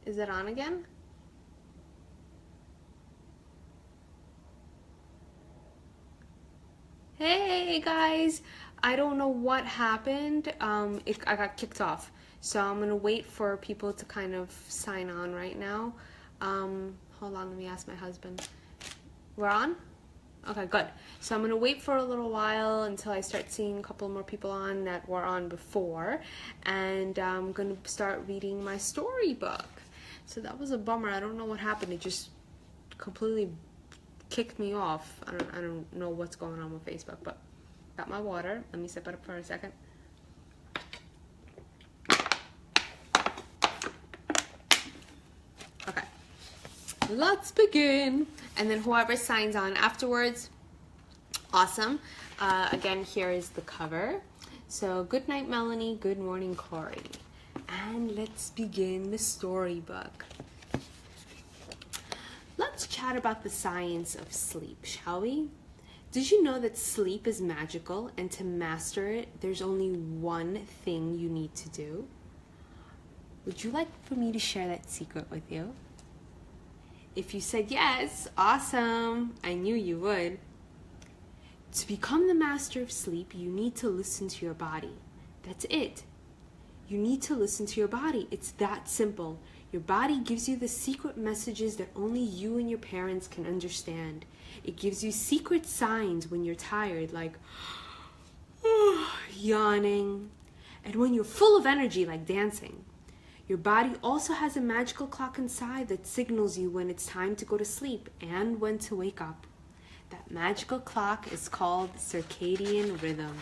Is it on again? Hey guys, I don't know what happened. I got kicked off. So I'm gonna wait for people to kind of sign on right now. Hold on, let me ask my husband. We're on? Okay, good. So I'm gonna wait for a little while until I start seeing a couple more people on that were on before, and I'm gonna start reading my storybook. So that was a bummer. I don't know what happened. It just completely kicked me off. I don't know what's going on with Facebook, but got my water. Let me sip it up for a second. Okay, let's begin. And then whoever signs on afterwards, awesome. Again, here is the cover. So good night, Melanie. Good morning, Cory. And let's begin the storybook. Let's chat about the science of sleep, shall we? Did you know that sleep is magical, and to master it, there's only one thing you need to do? Would you like for me to share that secret with you? If you said yes, awesome. I knew you would. To become the master of sleep, you need to listen to your body. That's it. You need to listen to your body. It's that simple. Your body gives you the secret messages that only you and your parents can understand. It gives you secret signs when you're tired, like yawning, and when you're full of energy, like dancing. Your body also has a magical clock inside that signals you when it's time to go to sleep and when to wake up. That magical clock is called circadian rhythm.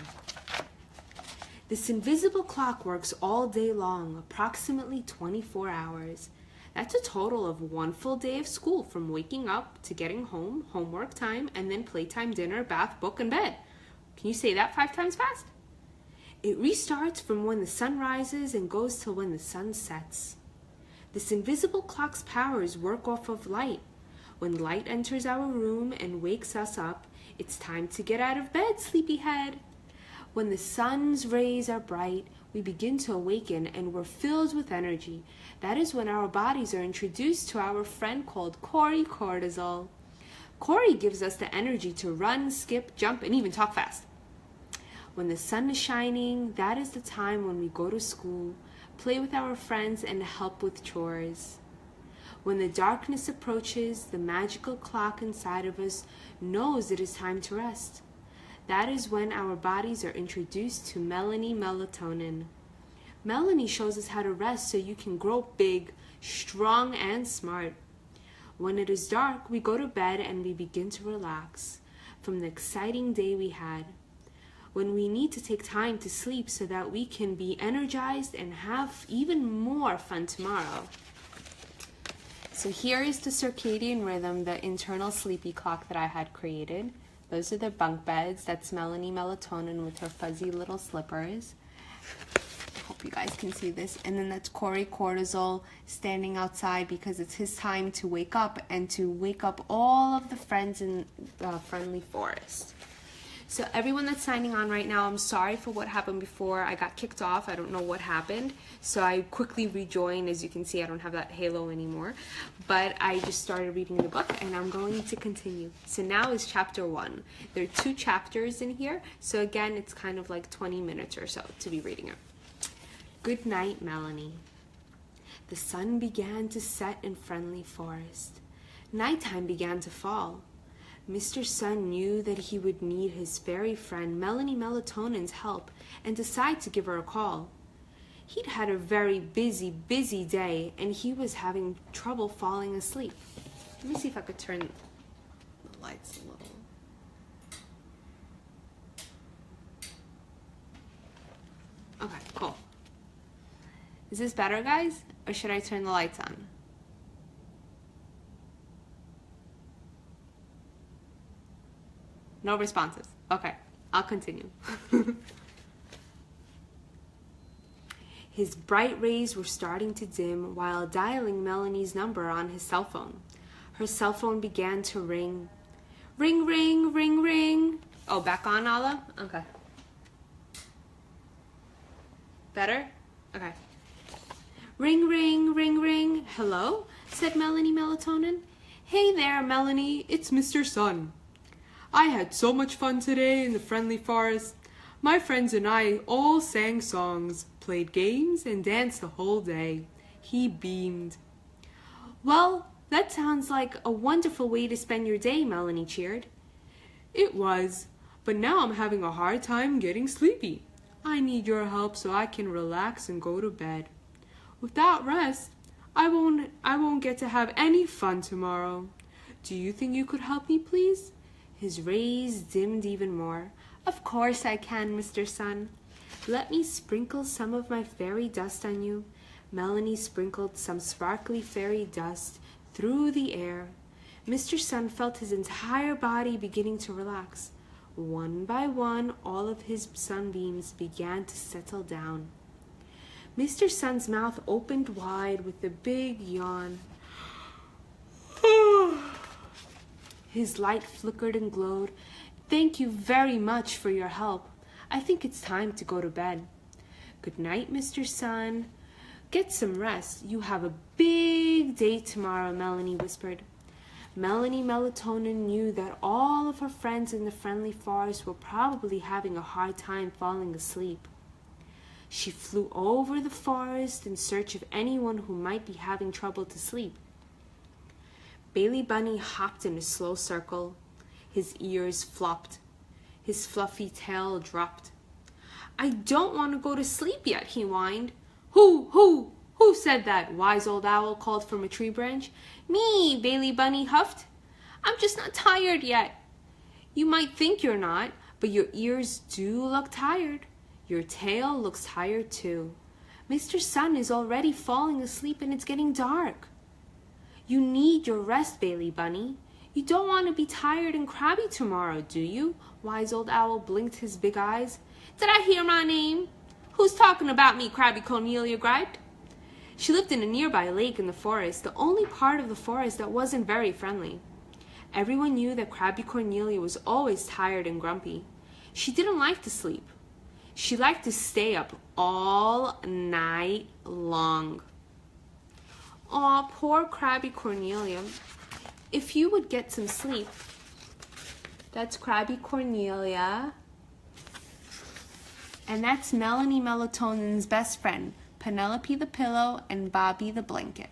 This invisible clock works all day long, approximately 24 hours. That's a total of one full day of school, from waking up to getting home, homework time, and then playtime, dinner, bath, book, and bed. Can you say that 5 times fast? It restarts from when the sun rises and goes till when the sun sets. This invisible clock's powers work off of light. When light enters our room and wakes us up, it's time to get out of bed, sleepyhead. When the sun's rays are bright, we begin to awaken and we're filled with energy. That is when our bodies are introduced to our friend called Cory cortisol. Cory gives us the energy to run, skip, jump, and even talk fast. When the sun is shining, that is the time when we go to school, play with our friends, and help with chores. When the darkness approaches, the magical clock inside of us knows it is time to rest. That is when our bodies are introduced to Melanie melatonin. Melanie shows us how to rest so you can grow big, strong, and smart. When it is dark, we go to bed and we begin to relax from the exciting day we had. When we need to take time to sleep so that we can be energized and have even more fun tomorrow. So here is the circadian rhythm, the internal sleepy clock that I had created. Those are the bunk beds. That's Melanie melatonin with her fuzzy little slippers. I hope you guys can see this. And then that's Cory cortisol standing outside because it's his time to wake up and to wake up all of the friends in the friendly forest. So everyone that's signing on right now, I'm sorry for what happened before. I got kicked off. I don't know what happened. So I quickly rejoined. As you can see, I don't have that halo anymore. But I just started reading the book and I'm going to continue. So now is chapter 1. There are 2 chapters in here. So again, it's kind of like 20 minutes or so to be reading it. Good night, Melanie. The sun began to set in friendly forest. Nighttime began to fall. Mr. Sun knew that he would need his fairy friend Melanie Melatonin's help and decided to give her a call. He'd had a very busy day and he was having trouble falling asleep. Let me see if I could turn the lights a little. Okay, cool. Is this better, guys? Or should I turn the lights on? No responses. Okay, I'll continue. His bright rays were starting to dim while dialing Melanie's number on his cell phone. Her cell phone began to ring. Ring, ring, ring, ring. Oh, back on, Ala? Okay. Better? Okay. Ring, ring, ring, ring. Hello, said Melanie Melatonin. Hey there, Melanie, it's Mr. Sun. I had so much fun today in the friendly forest. My friends and I all sang songs, played games, and danced the whole day. He beamed. Well, that sounds like a wonderful way to spend your day, Melanie cheered. It was, but now I'm having a hard time getting sleepy. I need your help so I can relax and go to bed. Without rest, I won't get to have any fun tomorrow. Do you think you could help me, please? His rays dimmed even more. Of course I can, Mr. Sun. Let me sprinkle some of my fairy dust on you. Melanie sprinkled some sparkly fairy dust through the air. Mr. Sun felt his entire body beginning to relax. One by one, all of his sunbeams began to settle down. Mr. Sun's mouth opened wide with a big yawn. His light flickered and glowed. Thank you very much for your help. I think it's time to go to bed. Good night, Mr. Sun. Get some rest. You have a big day tomorrow, Melanie whispered. Melanie Melatonin knew that all of her friends in the friendly forest were probably having a hard time falling asleep. She flew over the forest in search of anyone who might be having trouble to sleep. Bailey Bunny hopped in a slow circle. His ears flopped. His fluffy tail dropped. I don't want to go to sleep yet, he whined. Who said that? Wise Old Owl called from a tree branch. Me, Bailey Bunny huffed. I'm just not tired yet. You might think you're not, but your ears do look tired. Your tail looks tired too. Mr. Sun is already falling asleep and it's getting dark. You need your rest, Bailey Bunny. You don't want to be tired and crabby tomorrow, do you? Wise Old Owl blinked his big eyes. Did I hear my name? Who's talking about me? Crabby Cornelia griped. She lived in a nearby lake in the forest, the only part of the forest that wasn't very friendly. Everyone knew that Crabby Cornelia was always tired and grumpy. She didn't like to sleep. She liked to stay up all night long. Aw, poor Crabby Cornelia. If you would get some sleep. That's Crabby Cornelia. And that's Melanie Melatonin's best friend, Penelope the pillow and Bobby the blanket.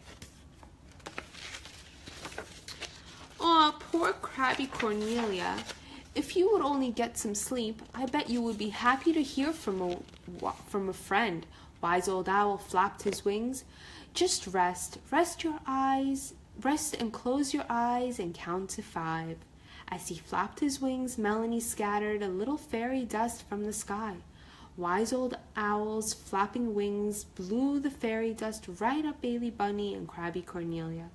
Aw, poor Crabby Cornelia. If you would only get some sleep, I bet you would be happy to hear from a friend. Wise Old Owl flapped his wings. Just rest. Rest your eyes. Rest and close your eyes and count to 5. As he flapped his wings, Melanie scattered a little fairy dust from the sky. Wise Old Owl's flapping wings blew the fairy dust right up Bailey Bunny and Crabby Cornelia.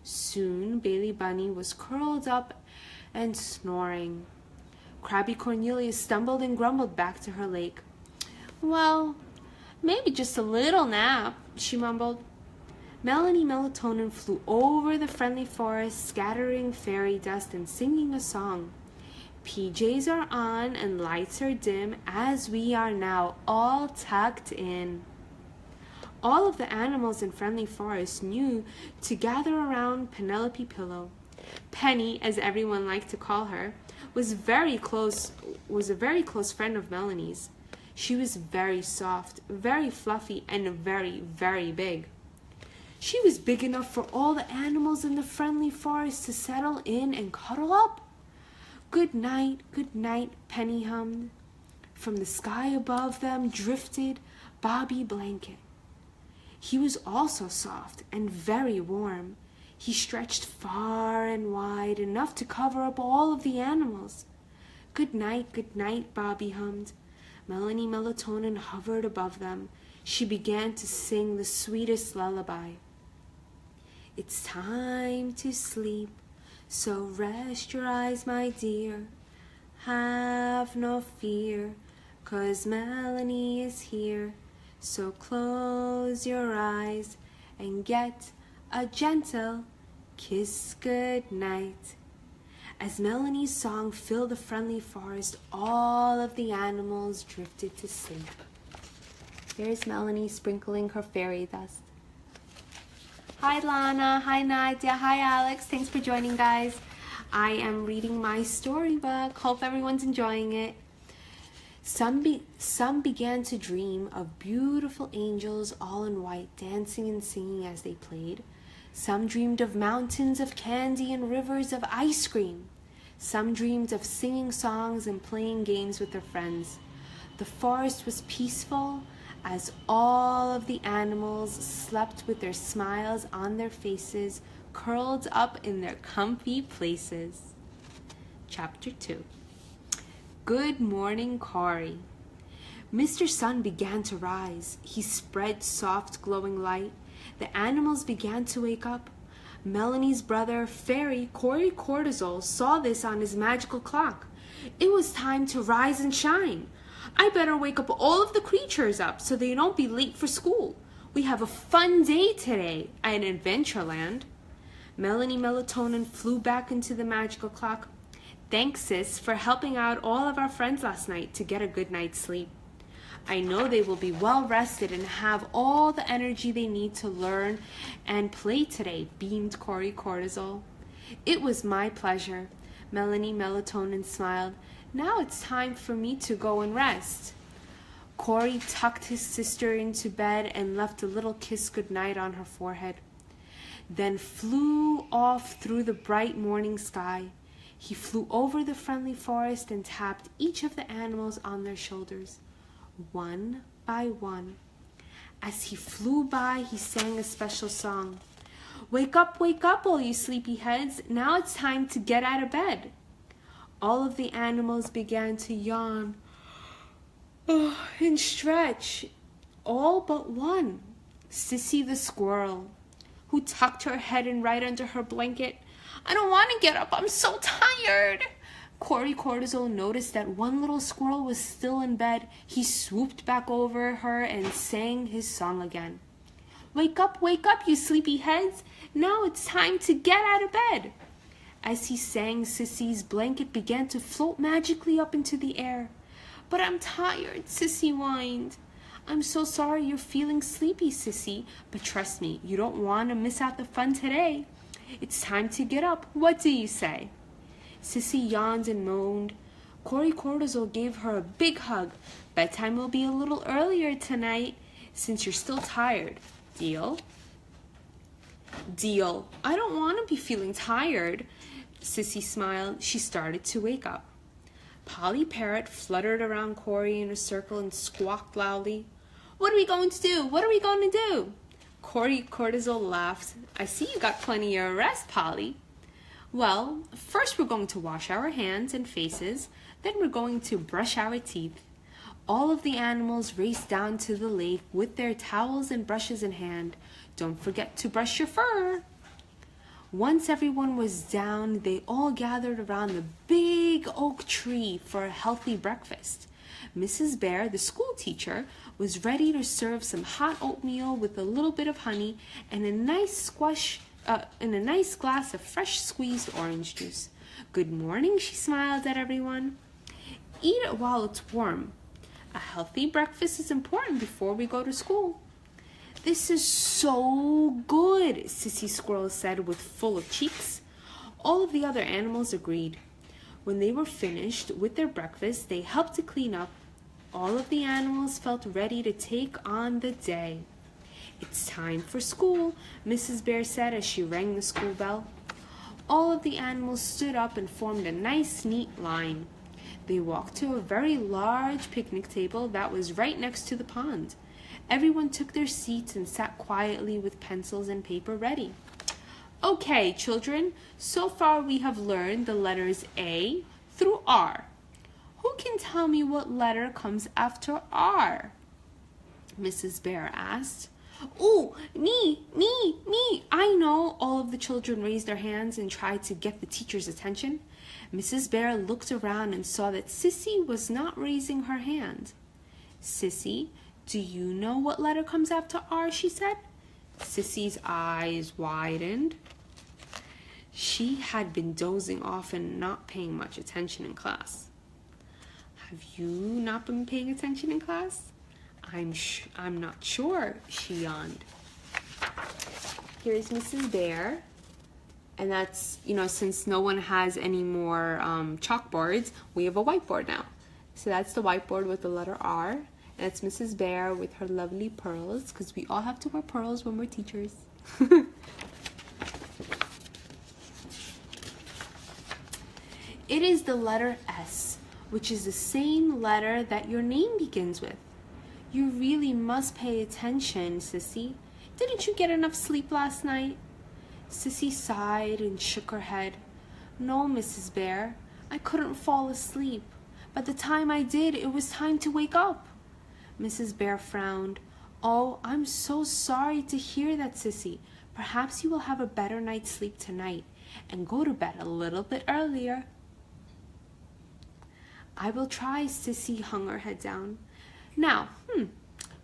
Soon Bailey Bunny was curled up and snoring. Crabby Cornelia stumbled and grumbled back to her lake. Well, maybe just a little nap, she mumbled. Melanie Melatonin flew over the friendly forest, scattering fairy dust and singing a song. PJs are on and lights are dim, as we are now all tucked in. All of the animals in friendly forest knew to gather around Penelope Pillow. Penny, as everyone liked to call her, was a very close friend of Melanie's. She was very soft, very fluffy, and very, very big. She was big enough for all the animals in the friendly forest to settle in and cuddle up. Good night, Penny hummed. From the sky above them drifted Bobby Blanket. He was also soft and very warm. He stretched far and wide, enough to cover up all of the animals. Good night, Bobby hummed. Melanie Melatonin hovered above them. She began to sing the sweetest lullaby. It's time to sleep, so rest your eyes, my dear. Have no fear, 'cause Melanie is here. So close your eyes and get a gentle kiss good night. As Melanie's song filled the friendly forest, all of the animals drifted to sleep. There's Melanie sprinkling her fairy dust. Hi Lana, hi Nadia, hi Alex. Thanks for joining, guys. I am reading my storybook. Hope everyone's enjoying it. Some began to dream of beautiful angels all in white, dancing and singing as they played. Some dreamed of mountains of candy and rivers of ice cream. Some dreamed of singing songs and playing games with their friends. The forest was peaceful as all of the animals slept with their smiles on their faces, curled up in their comfy places. Chapter 2. Good morning, Cory. Mr. Sun began to rise. He spread soft, glowing light. The animals began to wake up. Melanie's brother, Fairy Cory Cortisol, saw this on his magical clock. It was time to rise and shine. I better wake up all of the creatures up so they don't be late for school. We have a fun day today at Adventureland. Melanie Melatonin flew back into the magical clock. Thanks, sis, for helping out all of our friends last night to get a good night's sleep. I know they will be well rested and have all the energy they need to learn and play today, beamed Cory Cortisol. It was my pleasure. Melanie Melatonin smiled. Now it's time for me to go and rest. Cory tucked his sister into bed and left a little kiss goodnight on her forehead, then flew off through the bright morning sky. He flew over the friendly forest and tapped each of the animals on their shoulders, one by one. As he flew by, he sang a special song. Wake up, all you sleepy heads. Now it's time to get out of bed. All of the animals began to yawn and stretch, all but one, Sissy the squirrel, who tucked her head in right under her blanket. I don't want to get up, I'm so tired. Cory Cortisol noticed that one little squirrel was still in bed. He swooped back over her and sang his song again. Wake up, you sleepy heads. Now it's time to get out of bed. As he sang, Sissy's blanket began to float magically up into the air. But I'm tired, Sissy whined. I'm so sorry you're feeling sleepy, Sissy, but trust me, you don't want to miss out the fun today. It's time to get up. What do you say? Sissy yawned and moaned. Cory Cortisol gave her a big hug. Bedtime will be a little earlier tonight, since you're still tired. Deal? Deal. I don't want to be feeling tired. Sissy smiled. She started to wake up. Polly Parrot fluttered around Cory in a circle and squawked loudly. What are we going to do? What are we going to do? Cory Cortisol laughed. I see you got plenty of rest, Polly. Well, first we're going to wash our hands and faces, then we're going to brush our teeth. All of the animals raced down to the lake with their towels and brushes in hand. Don't forget to brush your fur. Once everyone was down, they all gathered around the big oak tree for a healthy breakfast. Mrs. Bear, the school teacher, was ready to serve some hot oatmeal with a little bit of honey and a nice glass of fresh squeezed orange juice. Good morning, she smiled at everyone. Eat it while it's warm. A healthy breakfast is important before we go to school. This is so good, Sissy Squirrel said with full of cheeks. All of the other animals agreed. When they were finished with their breakfast, they helped to clean up. All of the animals felt ready to take on the day. It's time for school, Mrs. Bear said as she rang the school bell. All of the animals stood up and formed a nice, neat line. They walked to a very large picnic table that was right next to the pond. Everyone took their seats and sat quietly with pencils and paper ready. Okay, children, so far we have learned the letters A through R. Who can tell me what letter comes after R? Mrs. Bear asked. Ooh, me, I know. All of the children raised their hands and tried to get the teacher's attention. Mrs. Bear looked around and saw that Sissy was not raising her hand. Sissy, do you know what letter comes after R? She said. Sissy's eyes widened. She had been dozing off and not paying much attention in class. Have you not been paying attention in class? I'm not sure, she yawned. Here's Mrs. Bear. And that's, since no one has any more chalkboards, we have a whiteboard now. So that's the whiteboard with the letter R. And it's Mrs. Bear with her lovely pearls, because we all have to wear pearls when we're teachers. It is the letter S, which is the same letter that your name begins with. You really must pay attention, Sissy. Didn't you get enough sleep last night? Sissy sighed and shook her head. No, Mrs. Bear, I couldn't fall asleep. By the time I did, it was time to wake up. Mrs. Bear frowned. Oh, I'm so sorry to hear that, Sissy. Perhaps you will have a better night's sleep tonight and go to bed a little bit earlier. I will try, Sissy hung her head down. Now,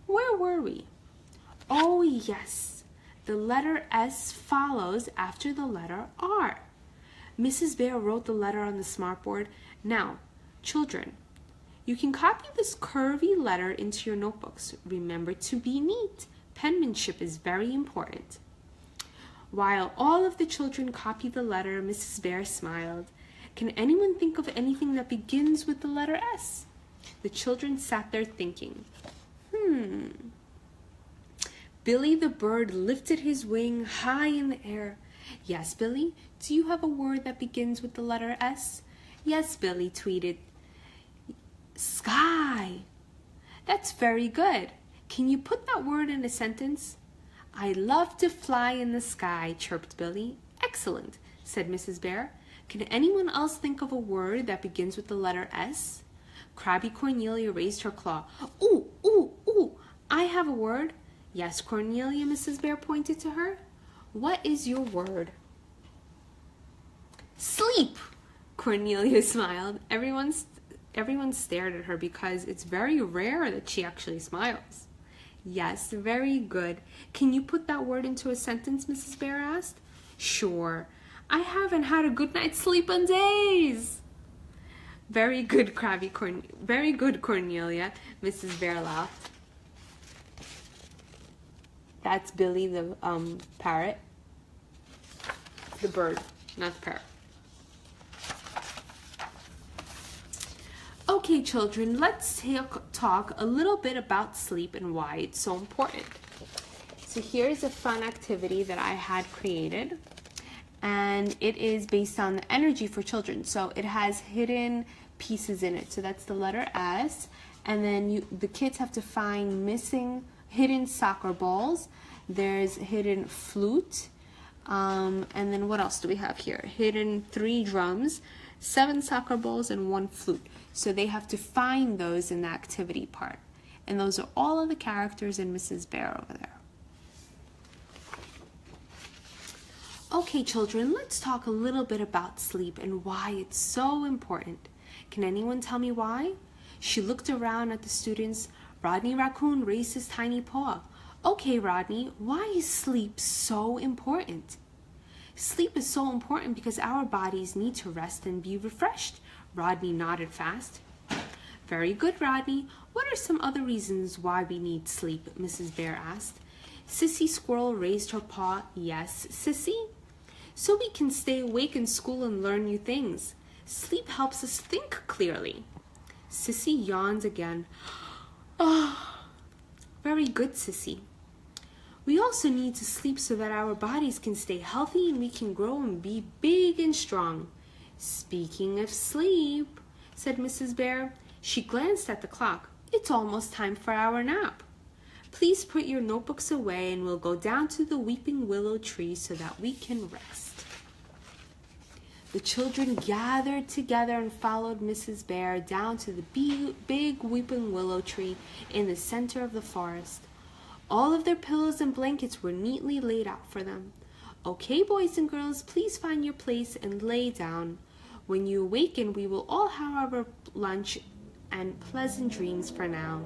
where were we? Oh, yes. The letter S follows after the letter R. Mrs. Bear wrote the letter on the smartboard. Now, children, you can copy this curvy letter into your notebooks. Remember to be neat. Penmanship is very important. While all of the children copied the letter, Mrs. Bear smiled. Can anyone think of anything that begins with the letter S? The children sat there thinking. Billy the bird lifted his wing high in the air. Yes, Billy, do you have a word that begins with the letter S? Yes, Billy tweeted. Sky. That's very good. Can you put that word in a sentence? I love to fly in the sky, chirped Billy. Excellent, said Mrs. Bear. Can anyone else think of a word that begins with the letter S? Crabby Cornelia raised her claw. Ooh, ooh, ooh, I have a word. Yes, Cornelia, Mrs. Bear pointed to her. What is your word? Sleep, Cornelia smiled. Everyone stared at her because it's very rare that she actually smiles. Yes, very good. Can you put that word into a sentence, Mrs. Bear asked. Sure. I haven't had a good night's sleep in days. Very good, very good, Cornelia, Mrs. Bear laughed. That's Billy the parrot. The bird, not the parrot. Okay, children, let's talk a little bit about sleep and why it's so important. So here's a fun activity that I had created, and it is based on the energy for children. So it has hidden pieces in it. So that's the letter S, and then the kids have to find hidden soccer balls. There's hidden flute, and then what else do we have here? Hidden 3 drums, 7 soccer balls, and 1 flute. So they have to find those in the activity part. And those are all of the characters in Mrs. Bear over there. Okay, children, let's talk a little bit about sleep and why it's so important. Can anyone tell me why? She looked around at the students. Rodney Raccoon raised his tiny paw. Okay, Rodney, why is sleep so important? Sleep is so important because our bodies need to rest and be refreshed. Rodney nodded fast. Very good, Rodney. What are some other reasons why we need sleep? Mrs. Bear asked. Sissy Squirrel raised her paw. Yes, Sissy? So we can stay awake in school and learn new things. Sleep helps us think clearly. Sissy yawned again. Oh, very good, Sissy. We also need to sleep so that our bodies can stay healthy and we can grow and be big and strong. Speaking of sleep, said Mrs. Bear. She glanced at the clock. It's almost time for our nap. Please put your notebooks away and we'll go down to the weeping willow tree so that we can rest. The children gathered together and followed Mrs. Bear down to the big weeping willow tree in the center of the forest. All of their pillows and blankets were neatly laid out for them. Okay, boys and girls, please find your place and lay down. When you awaken, we will all have our lunch and pleasant dreams for now.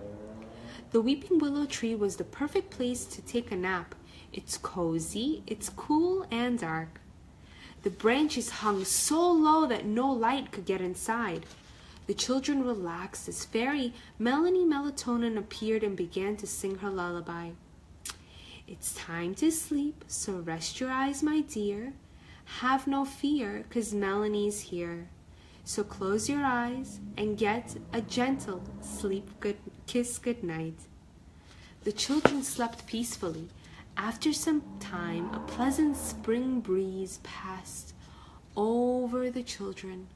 The weeping willow tree was the perfect place to take a nap. It's cozy, it's cool and dark. The branches hung so low that no light could get inside. The children relaxed as fairy Melanie Melatonin appeared and began to sing her lullaby. It's time to sleep, so rest your eyes, my dear. Have no fear, 'cause Melanie's here. So close your eyes and get a gentle kiss goodnight. The children slept peacefully. After some time, a pleasant spring breeze passed over the children.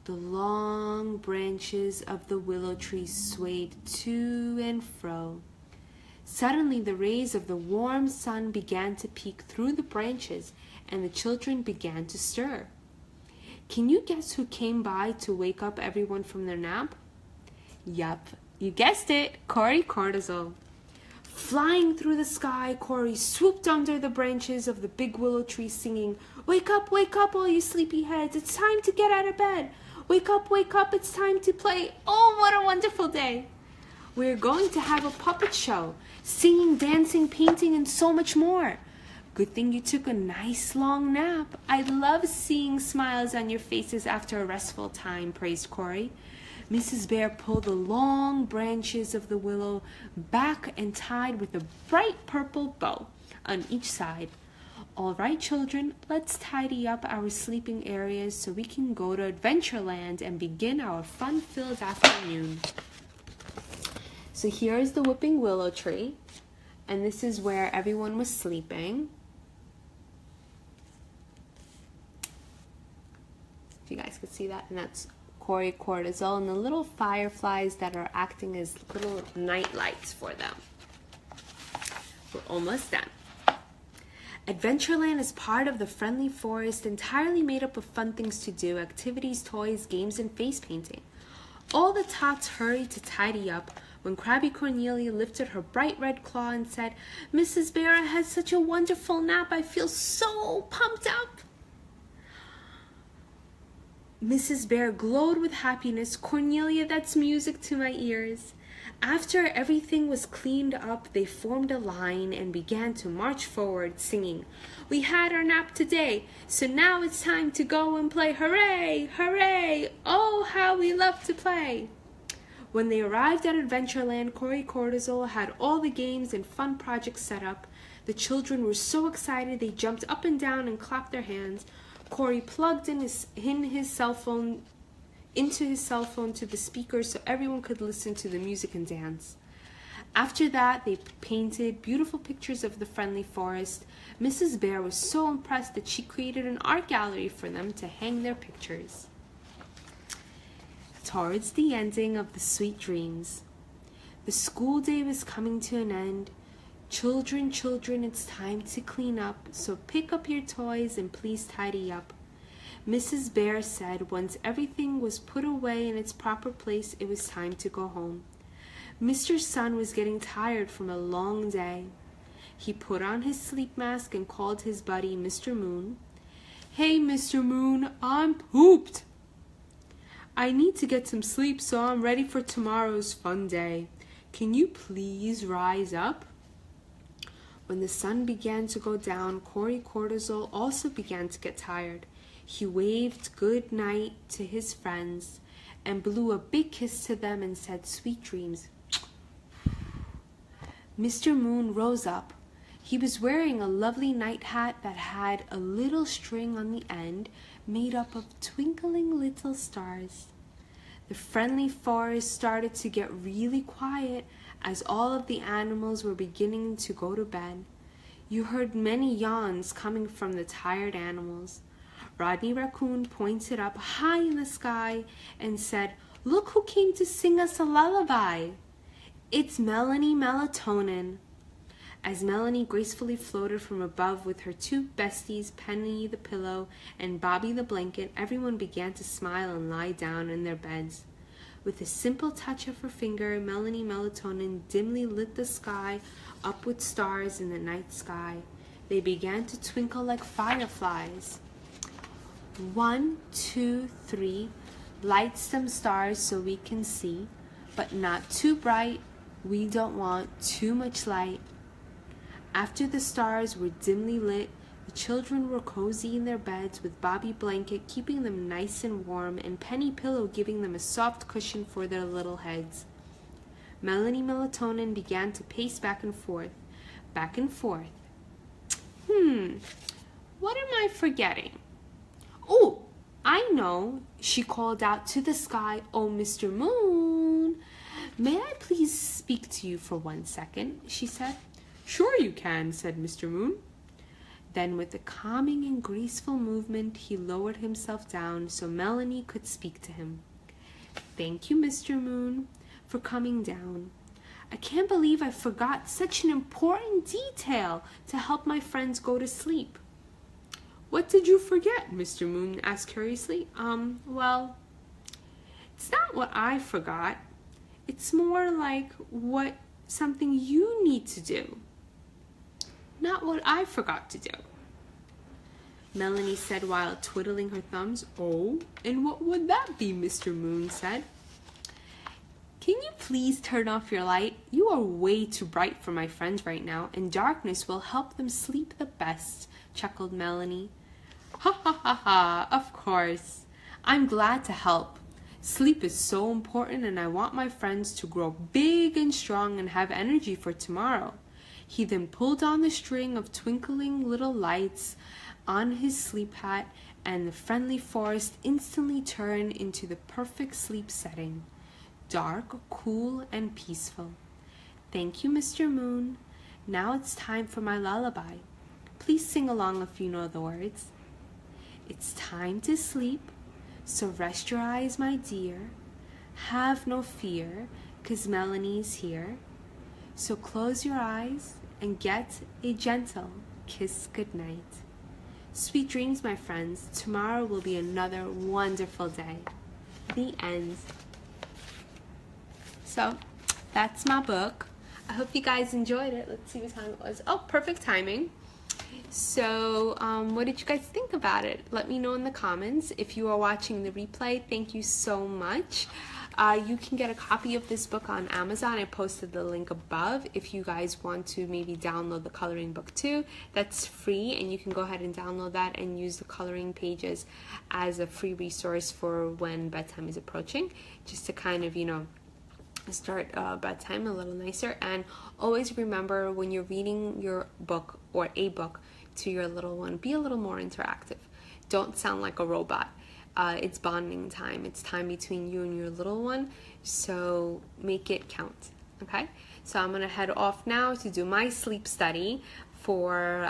The long branches of the willow tree swayed to and fro. Suddenly, the rays of the warm sun began to peek through the branches, and the children began to stir. Can you guess who came by to wake up everyone from their nap? Yup, you guessed it, Cory Cortisol. Flying through the sky, Cory swooped under the branches of the big willow tree singing, wake up, all you sleepyheads, it's time to get out of bed. Wake up, it's time to play. Oh, what a wonderful day. We're going to have a puppet show, singing, dancing, painting, and so much more. Good thing you took a nice long nap. I love seeing smiles on your faces after a restful time, praised Cory. Mrs. Bear pulled the long branches of the willow back and tied with a bright purple bow on each side. All right, children, let's tidy up our sleeping areas so we can go to Adventureland and begin our fun-filled afternoon. So here's the whipping willow tree, and this is where everyone was sleeping. If you guys could see that, and that's Cory Cortisol and the little fireflies that are acting as little night lights for them. We're almost done. Adventureland is part of the Friendly Forest, entirely made up of fun things to do, activities, toys, games, and face painting. All the tots hurried to tidy up when Crabby Cornelia lifted her bright red claw and said, Mrs. Bear, I had such a wonderful nap. I feel so pumped up. Mrs. Bear glowed with happiness. Cornelia, that's music to my ears. After everything was cleaned up, they formed a line and began to march forward, singing, we had our nap today, so now it's time to go and play. Hooray! Hooray! Oh, how we love to play! When they arrived at Adventureland, Cory Cortisol had all the games and fun projects set up. The children were so excited they jumped up and down and clapped their hands. Cory plugged in his cell phone to the speaker so everyone could listen to the music and dance. After that, they painted beautiful pictures of the Friendly Forest. Mrs. Bear was so impressed that she created an art gallery for them to hang their pictures. Towards the ending of the sweet dreams, the school day was coming to an end. Children, it's time to clean up, so pick up your toys and please tidy up. Mrs. Bear said once everything was put away in its proper place, it was time to go home. Mr. Sun was getting tired from a long day. He put on his sleep mask and called his buddy, Mr. Moon. Hey, Mr. Moon, I'm pooped. I need to get some sleep, so I'm ready for tomorrow's fun day. Can you please rise up? When the sun began to go down, Cory Cortisol also began to get tired. He waved good night to his friends and blew a big kiss to them and said, sweet dreams. Mr. Moon rose up. He was wearing a lovely night hat that had a little string on the end made up of twinkling little stars. The Friendly Forest started to get really quiet as all of the animals were beginning to go to bed. You heard many yawns coming from the tired animals. Rodney Raccoon pointed up high in the sky and said, look who came to sing us a lullaby. It's Melanie Melatonin. As Melanie gracefully floated from above with her two besties, Penny the pillow and Bobby the blanket, everyone began to smile and lie down in their beds. With a simple touch of her finger, Melanie Melatonin dimly lit the sky up with stars in the night sky. They began to twinkle like fireflies. 1, 2, 3, light some stars so we can see, but not too bright. We don't want too much light. After the stars were dimly lit, the children were cozy in their beds with Bobby Blanket keeping them nice and warm and Penny Pillow giving them a soft cushion for their little heads. Melanie Melatonin began to pace back and forth. back and forth. What am I forgetting? Oh, I know, she called out to the sky. Oh, Mr. Moon, may I please speak to you for 1 second? She said. Sure you can, said Mr. Moon. Then with a calming and graceful movement, he lowered himself down so Melanie could speak to him. Thank you, Mr. Moon, for coming down. I can't believe I forgot such an important detail to help my friends go to sleep. What did you forget? Mr. Moon asked curiously. Well, it's not what I forgot. It's more like something you need to do. Not what I forgot to do. Melanie said while twiddling her thumbs. Oh, and what would that be? Mr. Moon said. Can you please turn off your light? You are way too bright for my friends right now, and darkness will help them sleep the best, chuckled Melanie. Ha ha ha ha, of course. I'm glad to help. Sleep is so important, and I want my friends to grow big and strong and have energy for tomorrow. He then pulled on the string of twinkling little lights on his sleep hat, and the friendly forest instantly turned into the perfect sleep setting. Dark, cool, and peaceful. Thank you, Mr. Moon. Now it's time for my lullaby. Please sing along if you know the words. It's time to sleep, so rest your eyes, my dear. Have no fear, 'cause Melanie's here. So close your eyes and get a gentle kiss goodnight. Sweet dreams, my friends. Tomorrow will be another wonderful day. The end. So, that's my book. I hope you guys enjoyed it. Let's see what time it was. Oh, perfect timing. So, what did you guys think about it? Let me know in the comments. If you are watching the replay, thank you so much. You can get a copy of this book on Amazon. I posted the link above if you guys want to maybe download the coloring book too. That's free, and you can go ahead and download that and use the coloring pages as a free resource for when bedtime is approaching, just to kind of, start bedtime a little nicer. And always remember, when you're reading your book or a book to your little one, be a little more interactive. Don't sound like a robot. It's bonding time. It's time between you and your little one, so make it count. Okay, so I'm gonna head off now to do my sleep study for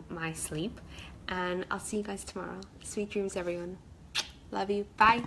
my sleep, and I'll see you guys tomorrow. Sweet dreams, everyone. Love you. Bye.